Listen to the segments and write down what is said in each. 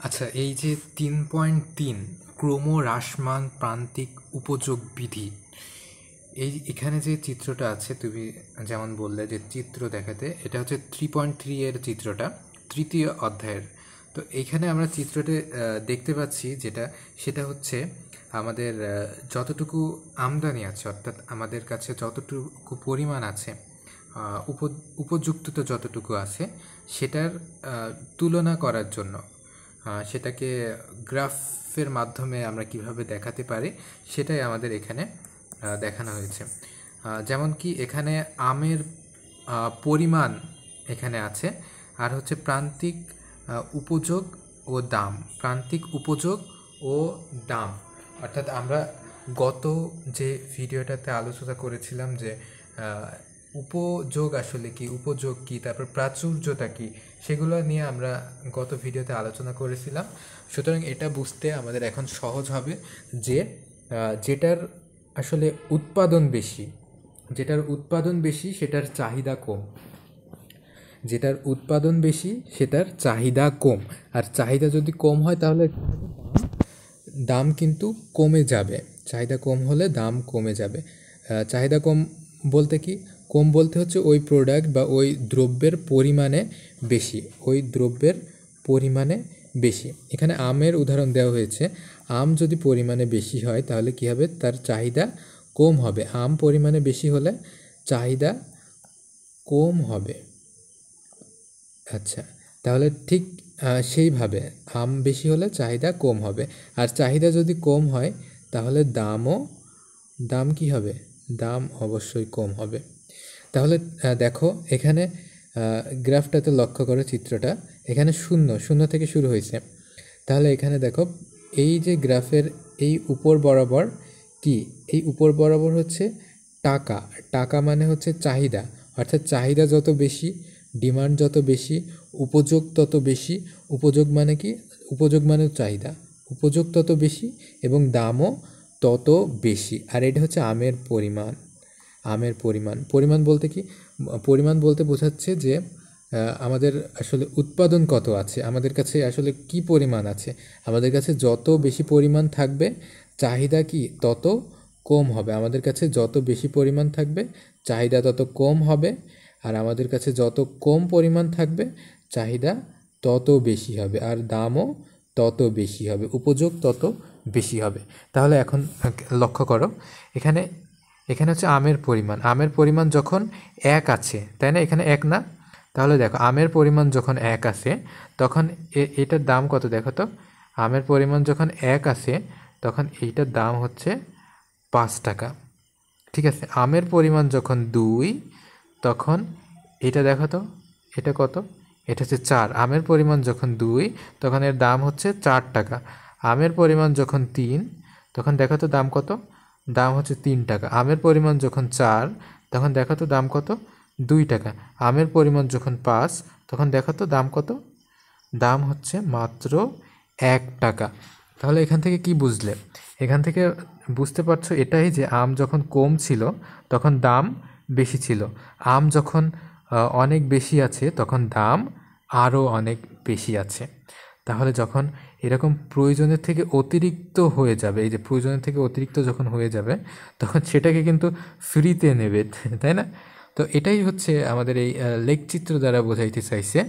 আচ্ছা, এই যে 3.3 ক্রমহ্রাসমান প্রান্তিক উপযোগ বিধি, এখানে যে চিত্রটা আছে, তুমি যেমন বললে যে চিত্র দেখাতে, এটা হচ্ছে 3.3 এর চিত্রটা, তৃতীয় অধ্যায়ের। তো এইখানে আমরা চিত্রতে দেখতে পাচ্ছি সেটা হচ্ছে আমাদের যতটুকু আমদানি আছে, অর্থাৎ আমাদের কাছে যতটুকু পরিমাণ আছে, উপযুক্ত যতটুকু আছে, সেটার তুলনা করার জন্য সেটাকে গ্রাফের মাধ্যমে আমরা কিভাবে দেখাতে পারি সেটাই আমাদের এখানে দেখানো হয়েছে। যেমন কি এখানে আমের পরিমাণ এখানে আছে, আর হচ্ছে প্রান্তিক উপযোগ ও দাম, প্রান্তিক উপযোগ ও দাম। অর্থাৎ আমরা গত যে ভিডিওটাতে আলোচনা করেছিলাম যে উপযোগ আসলে কি, উপযোগ কি, তারপর প্রাচুর্যতা কি, সেগুলো নিয়ে আমরা গত ভিডিওতে আলোচনা করেছিলাম। সুতরাং এটা বুঝতে আমাদের এখন সহজ হবে যে যেটার আসলে উৎপাদন বেশি, সেটার চাহিদা কম। যেটার উৎপাদন বেশি সেটার চাহিদা কম, আর চাহিদা যদি কম হয় তাহলে দাম কিন্তু কমে যাবে। চাহিদা কম হলে দাম কমে যাবে। চাহিদা কম বলতে কি, কম বলতে হচ্ছে ওই প্রোডাক্ট বা ওই দ্রব্যের পরিমাণে বেশি, বেশি। এখানে আমের উদাহরণ দেওয়া হয়েছে। আম যদি পরিমাণে বেশি হয় তাহলে কী হবে, তার চাহিদা কম হবে। আম পরিমাণে বেশি হলে চাহিদা কম হবে। আচ্ছা, তাহলে ঠিক সেইভাবে আম বেশি হলে চাহিদা কম হবে, আর চাহিদা যদি কম হয় তাহলে দাম কি হবে, দাম অবশ্যই কম হবে। তাহলে দেখো এখানে গ্রাফটাতে লক্ষ্য করো চিত্রটা, এখানে শূন্য থেকে শুরু হয়েছে। তাহলে এখানে দেখো এই যে গ্রাফের এই উপর বরাবর কি, এই উপর বরাবর হচ্ছে টাকা মানে হচ্ছে চাহিদা। অর্থাৎ চাহিদা যত বেশি, ডিমান্ড যত বেশি, উপযোগ তত বেশি। উপযোগ মানে কি, উপযোগ মানে চাহিদা, উপযোগ তত বেশি এবং দামও তত বেশি। আর এটা হচ্ছে আমের পরিমাণ বলতে কি, পরিমাণ বলতে বোঝাচ্ছে যে আমাদের আসলে উৎপাদন কত আছে, আমাদের কাছে আসলে কি পরিমাণ আছে। আমাদের কাছে যত বেশি পরিমাণ থাকবে চাহিদা কি তত কম হবে। আমাদের কাছে যত বেশি পরিমাণ থাকবে চাহিদা তত কম হবে, আর আমাদের কাছে যত কম পরিমাণ থাকবে চাহিদা তত বেশি হবে, আর দামও তত বেশি হবে, উপযোগ তত বেশি হবে। তাহলে এখন লক্ষ্য করো, এখানে হচ্ছে আমের পরিমাণ যখন 1 আছে, তাই না, এখানে 1 না, তাহলে দেখো আমের পরিমাণ যখন 1 আছে তখন এটার দাম কত দেখো তো। আমের পরিমাণ যখন 1 আছে তখন এইটার দাম হচ্ছে 5 টাকা। ঠিক আছে, আমের পরিমাণ যখন 2 তখন এটা দেখো তো, এটা কত, এটা হচ্ছে 4। আমের পরিমাণ যখন 2 তখন এর দাম হচ্ছে 4 টাকা। আমের পরিমাণ যখন 3 তখন দেখো তো দাম কত, দাম হচ্ছে 3 টাকা। আমের পরিমাণ যখন 4 তখন দেখো তো দাম কত, 2 টাকা। আমের পরিমাণ যখন 5 তখন দেখো তো দাম কত, দাম হচ্ছে মাত্র 1 টাকা। তাহলে এখান থেকে কি বুঝলে, এখান থেকে বুঝতে পারছো এটাই যে আম যখন কম ছিল তখন দাম বেশি ছিল, আম যখন অনেক বেশি আছে তখন দাম আরও অনেক বেশি আছে। তাহলে যখন এরকম প্রয়োজনের থেকে অতিরিক্ত হয়ে যাবে, এই যে প্রয়োজনের থেকে অতিরিক্ত যখন হয়ে যাবে তখন সেটাকে কিন্তু ফ্রিতে নেবে, তাই না। তো এটাই হচ্ছে আমাদের এই লেখচিত্র দ্বারা বোঝাইতে চাইছে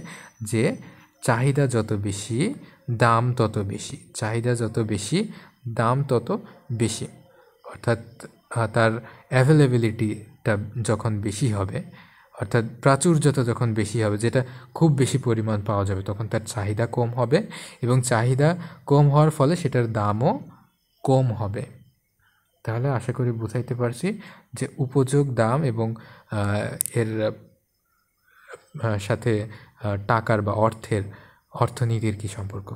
যে চাহিদা যত বেশি দাম তত বেশি, চাহিদা যত বেশি দাম তত বেশি। অর্থাৎ তার অ্যাভেলেবিলিটিটা যখন বেশি হবে, অর্থাৎ প্রাচুর্যতা যখন বেশি হবে, যেটা খুব বেশি পরিমাণ পাওয়া যাবে, তখন তার চাহিদা কম হবে, এবং চাহিদা কম হওয়ার ফলে সেটার দামও কম হবে। তাহলে আশা করি বুঝাইতে পারছি যে উপযোগ, দাম এবং এর সাথে টাকার বা অর্থনীতির কী সম্পর্ক।